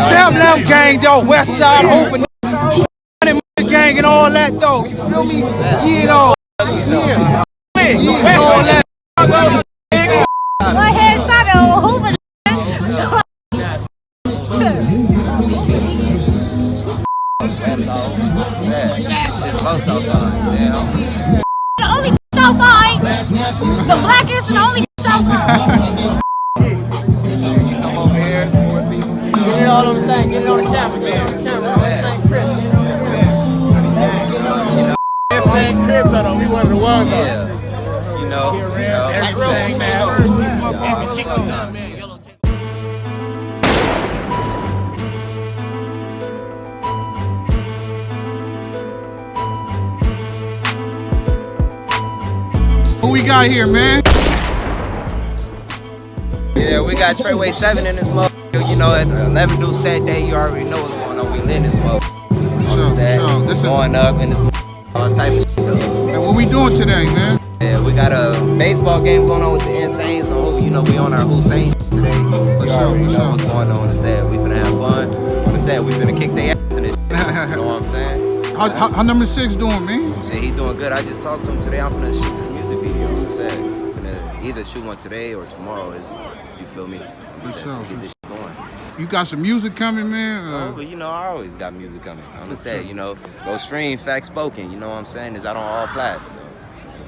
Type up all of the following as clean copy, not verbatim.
Sam Lam gang though, West Side Hoover gang and all that though. You feel me? Yeah, though. Yeah. Yeah, all that. Go ahead, shout out Hoover. The only outside, the blackest and the only outside. Come over here. Get it all on the thing. Get it on the camera, man. Same crib, though. We one of the ones, though. Yeah. You know, everything, man. Who we got here, man? yeah, we got Treyway 7 in this motherfucker. You know, at 11 do set day, you already know what's going on. We lit this motherfucker. On the set, going up in this all type of shit. And what we doing today, man? Yeah, we got a baseball game going on with the Insanes. So, you know, we on our Hussein today. You already know what's going on the set. We finna have fun. On the set, we finna kick their ass in this shit. You know what I'm saying? How number 6 doing, man? Shit, he doing good. I just talked to him today. I'm finna shoot this music video on the set. Finna either shoot one today or tomorrow. You feel me? For sure. Get this shit going. You got some music coming, man? Oh, but you know, I always got music coming. On the set, you know, go stream Fact Spoken. You know what I'm saying? Is out on all plats.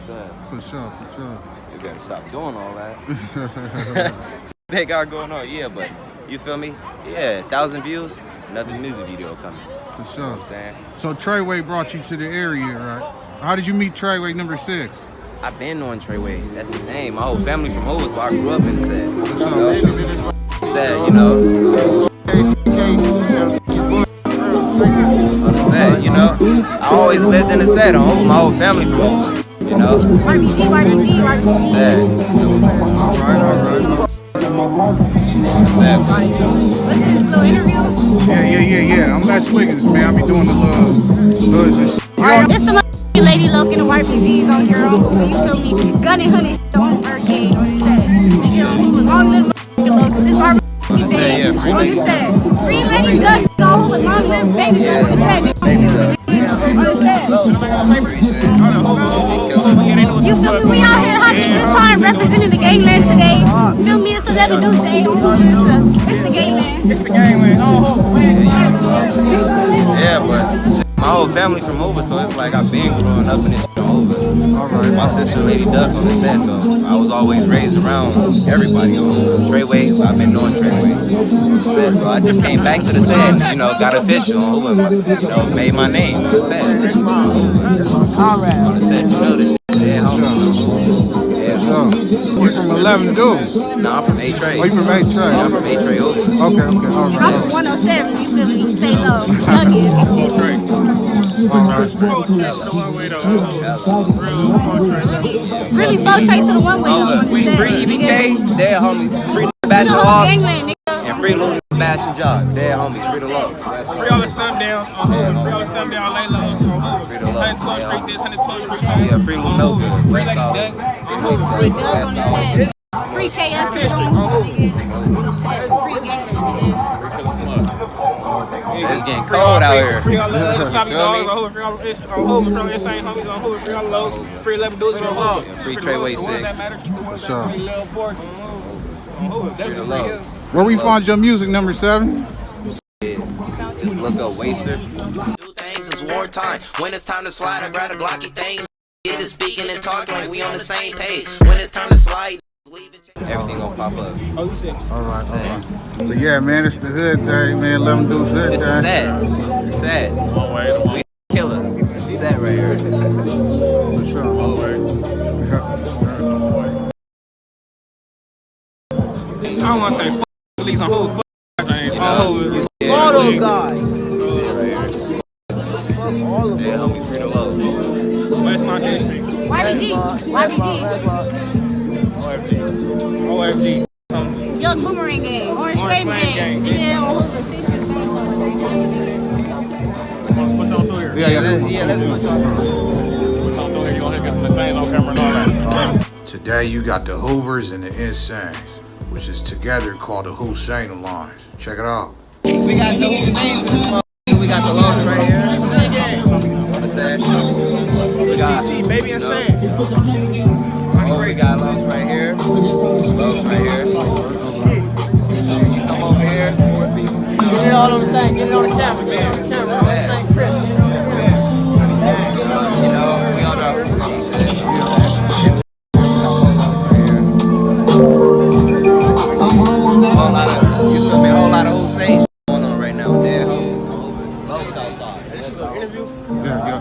So, For sure. you gotta stop doing all that. They got going on, yeah, but you feel me? Yeah, 1,000 views, another music video coming. For sure. You know what I'm saying? So Treyway brought you to the area, right? How did you meet Treyway number 6? I've been knowing Treyway. That's his name. My whole family from Hoover, so I grew up in the set. You know? Set, you know. On the set, you know. I always lived in the set on Hoover. My whole family from Hoover. You know. RBG. Set. What's this little interview? Yeah. I'm S.Wigginstv, man. I be doing the little Alright, this the lady looking to wipe the G's on here on Hoover, you feel me? Gunning honey shit on Hurricane on the set. Nigga on Hoover, long live looks. It's our day on the set. Free Lady Duck on Hoover, long live baby duck on the set. You feel me? We out here having a good time representing the gangland today. You feel me? It's 11 News Day on Hoover. It's the gangland. It's the gangland. Yeah, but my whole family from Hoover, so it's like I've been growing up in this shit on Hoover. Alright. My sister Lady Duck on the set, so I was always raised around everybody on Hoover. Treyway, so I've been knowing Treyway. So I just came back to the set, you know, got official on Hoover, you know, made my name on the set. Alright. On the set, you know this shit. Yeah, You from 11 dudes? No, I'm from A-Tray. Oh, you from A-Tray? I'm from A-Tray Hoover. Okay, all right. I'm from 107, you feel me? Say love. Nuggets. Really flow straight to the one way though. Free EBK, they're homies. Free Bachelor Off and free Luna Bachelor Job. They're homies. Free the love. Free all the stump downs on Hoover. Free all the stump down lay low on Hoover. Free the love. 112th Street this, 112th Street. Yeah, free Luna No Good. Free Free Lady Solid. Duck on Free Hoover. Doug on the set. Free KS is on Hoover. Free Gangland. It's getting cold out here. Free all the other Sabi dogs on Hoover. Free all the Hoover. Free all the insane homies on Hoover. Free all the lows. Free 11 dudes on Hoover. Free Treyway 6. Free Lil Pork on Hoover. Definitely free him. Where we find your music, number 7? Just look up Waster. Do things is wartime. When it's time to slide, I grab a Glocky thing. It is speaking and talking like we on the same page. When it's time to slide, Everything gonna pop up. Oh, you said. All right. But yeah, man, it's the hood day, man. 11 dudes hood day. It's a set. It's set. We killer. It's a set right here. For sure. I don't want to say police on Hoover. All those guys. Yeah, homie, free the love. Where's my name? OFG. Young Boomerang Gang. Orange Flame Gang. Yeah, on Hoover. Push on through here. Yeah, let's push on. Push on through here. You want to get some insane on camera and all that. Today you got the Hoovers and the Insanes, which is together called the Hussein Alliance. Check it out. We got the whole thing. We got the logo right here. What's that? We got baby and Sam. Oh, we got logs right here. Logs right here. Come over here. Get it all on the thing. Get it on the camera. Get it on the camera. On the same trip. You know, we on our a whole lot of old sage going on right now. Dead homies. Low south side. Interview? Yeah.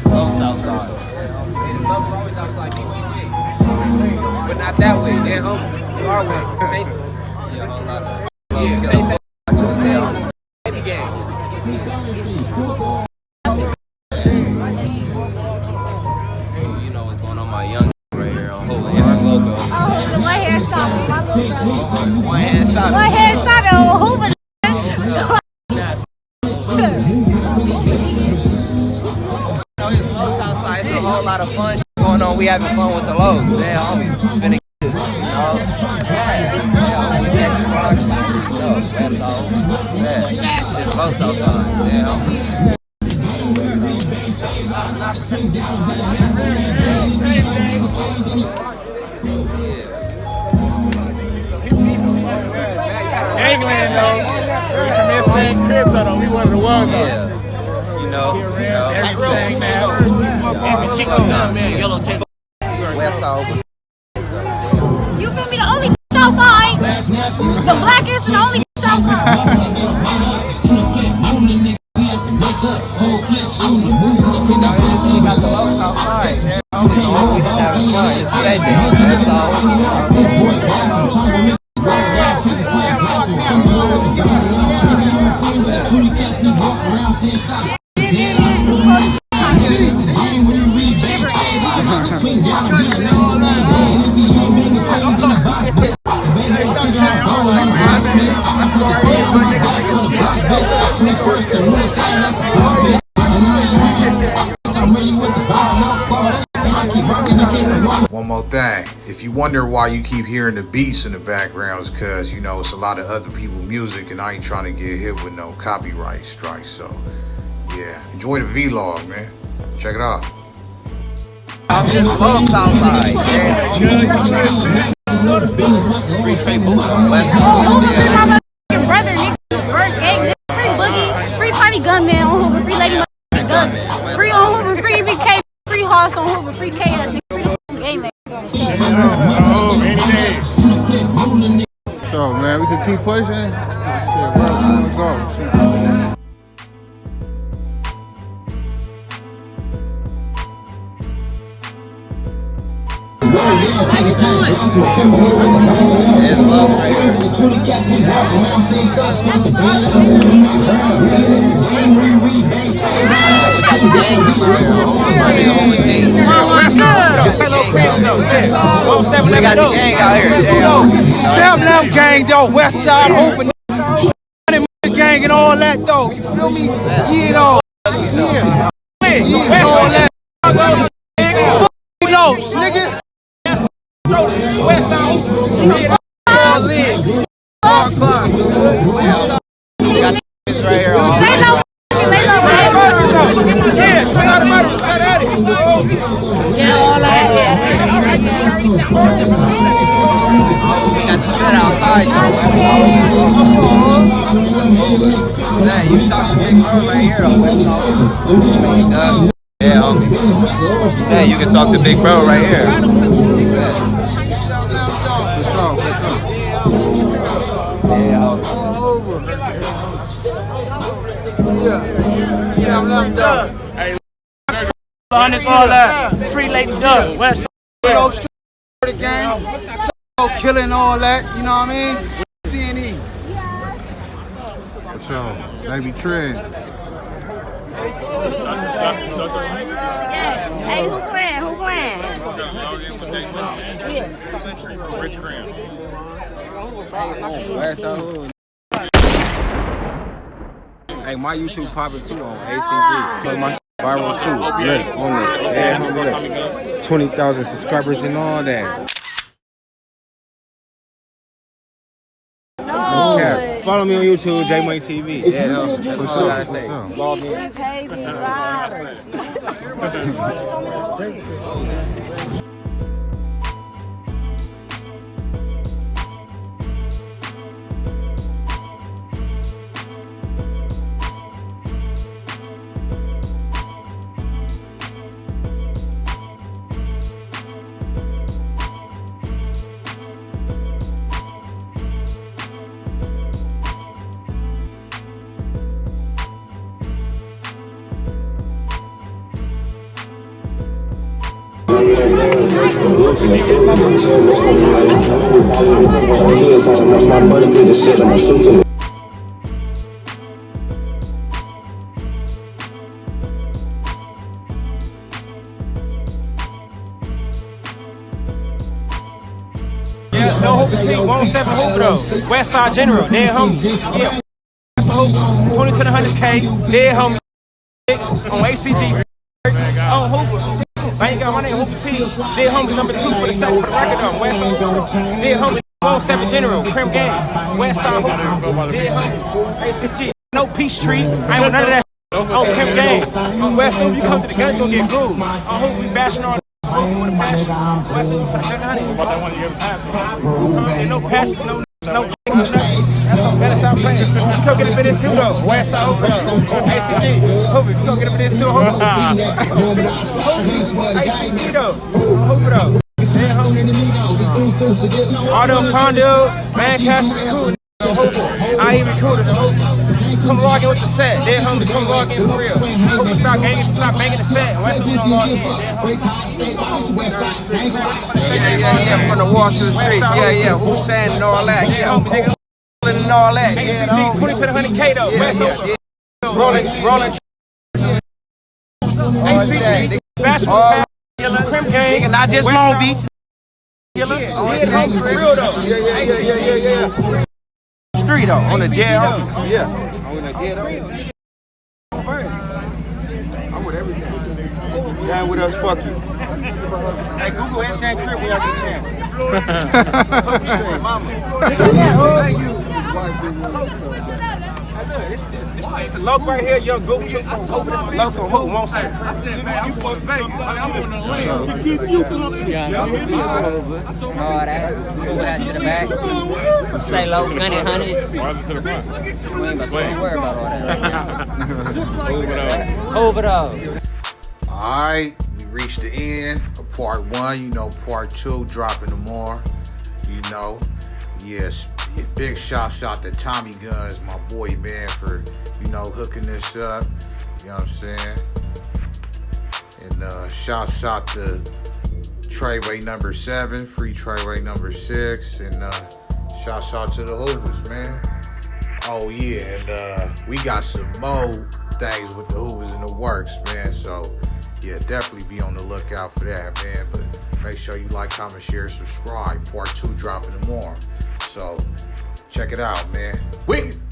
Low south side. The bugs always outside. But not that way. Dead homie. You our way. Same. Yeah, a whole lot of. Yeah, same. You know what's going on, my young right here on Hoover. Logo. Oh, the one hair shot. One hand shot. One hair shot on Hoover. Outside, it's a whole lot of fun going on. We having fun with the logo. Damn, homie, finna get this. That's all. Yeah, it's close outside. Damn. England though. We from this same crib though. We one of the ones though. Yeah. You know. Everything, man. Even kick the gun, man. Yellow tape. West side. You feel me? The only outside. The blackest and the only outside. One more thing, if you wonder why you keep hearing the beats in the background, it's because, you know, it's a lot of other people's music and I ain't trying to get hit with no copyright strikes. So, yeah, enjoy the vlog, man. Check it out. I'm just love Southside. Free straight boots on West Side. Hoover, free my motherfucking brother, nigga. Bird gang, nigga. Free Boogie, free Tiny Gunman on Hoover, free Lady motherfucking Gun. Free on Hoover, free BK, free Hoss on Hoover, free KS, nigga. Free the fucking game, man. So man, we can keep pushing. Shit, where else we wanna go? We got the gang out here. Sam Lam gang though, West Side, Hoover, gang and all that though. You feel me? Yeah, though. Yeah. All that. Lows, nigga. West Side. All in. All clock. We got this right here. Say no fucking lay low, man. Yeah, put out the money. Cut at it. Yeah, all that. We got the shit outside. Hey, you talking big bro right here on West Side. Yeah, homie. Hey, you can talk to big bro right here. Hey, honest, all that. Free Lady Duck. West Side. The game, so killing all that, you know what I mean? CNE. What's up? Baby Trend. Hey, who playing? Who playing? Hey, my YouTube popping too on ACG. Viral too. Yeah. On this. Yeah, 20,000 subscribers and all that. Okay. Follow me on YouTube, J-Money.TV. Yeah, that's what I say. Yeah, no Hoover team, 107 Hoover though. West Side General, dead homies. Yeah, Hoover, 20 to the 100K, dead homies. On ACG, on Hoover. I ain't got my name Hoover team, dead homies number 2 for the second for the record though. West Side, dead homies, 107 General, Crim Gang, West Side Hoover, dead homies, ACG. No Peachtree, I ain't with none of that. On Crim Gang, on West Hoover, you come to the gun, you gon' get grooved. On Hoover, we bashing on. With a passion. West Hoover for the 700s. About that one you ever passed. No passions, no nothing. That's all. Gotta stop playing. You go get a bit of this too though. West Side Hoover though. ACG. Hoover, you go get a bit of this too. Hoover. ACG though. Hoover though. Auto Pondo, Lancaster recruiting. I even recruited the come log in with the set. Dead homies, come log in for real. Hoover, stop banging the set. West Hoover gonna log in. Yeah, from the Wall Street streets. Yeah, Hussein and all that. Yeah, and all that. ACG, 20 to the 100K though. West Hoover. Rolling. ACG, basketball, Crim Gang, Not just Long Beach. Dead homies for real though. Yeah. Street though, on the dead homies. Yeah. On the dead homies. I'm with everything. Down with us, fuck you. Hey, Google Insane Crib, we out the channel. Mama. This the local right here, young goof chick. Local who won't say. I said, man, I'm going to Vegas. I'm on the lane. We keep you from up here. Yeah, I'm over. All that. Move that to the back. Say low, gunny hundreds. We ain't gonna worry about all that. Over though. Alright, we reached the end of part 1. You know, part 2 dropping tomorrow. You know, yes. Big shout out to Tommy Guns, my boy, man, for, you know, hooking this up. You know what I'm saying? And shout out to Treyway number 7, free Treyway number 6, and shout out to the Hoovers, man. Oh yeah, and we got some more things with the Hoovers in the works, man. So yeah, definitely be on the lookout for that, man. But make sure you like, comment, share, subscribe. Part 2 dropping tomorrow. So check it out, man. Wiggins.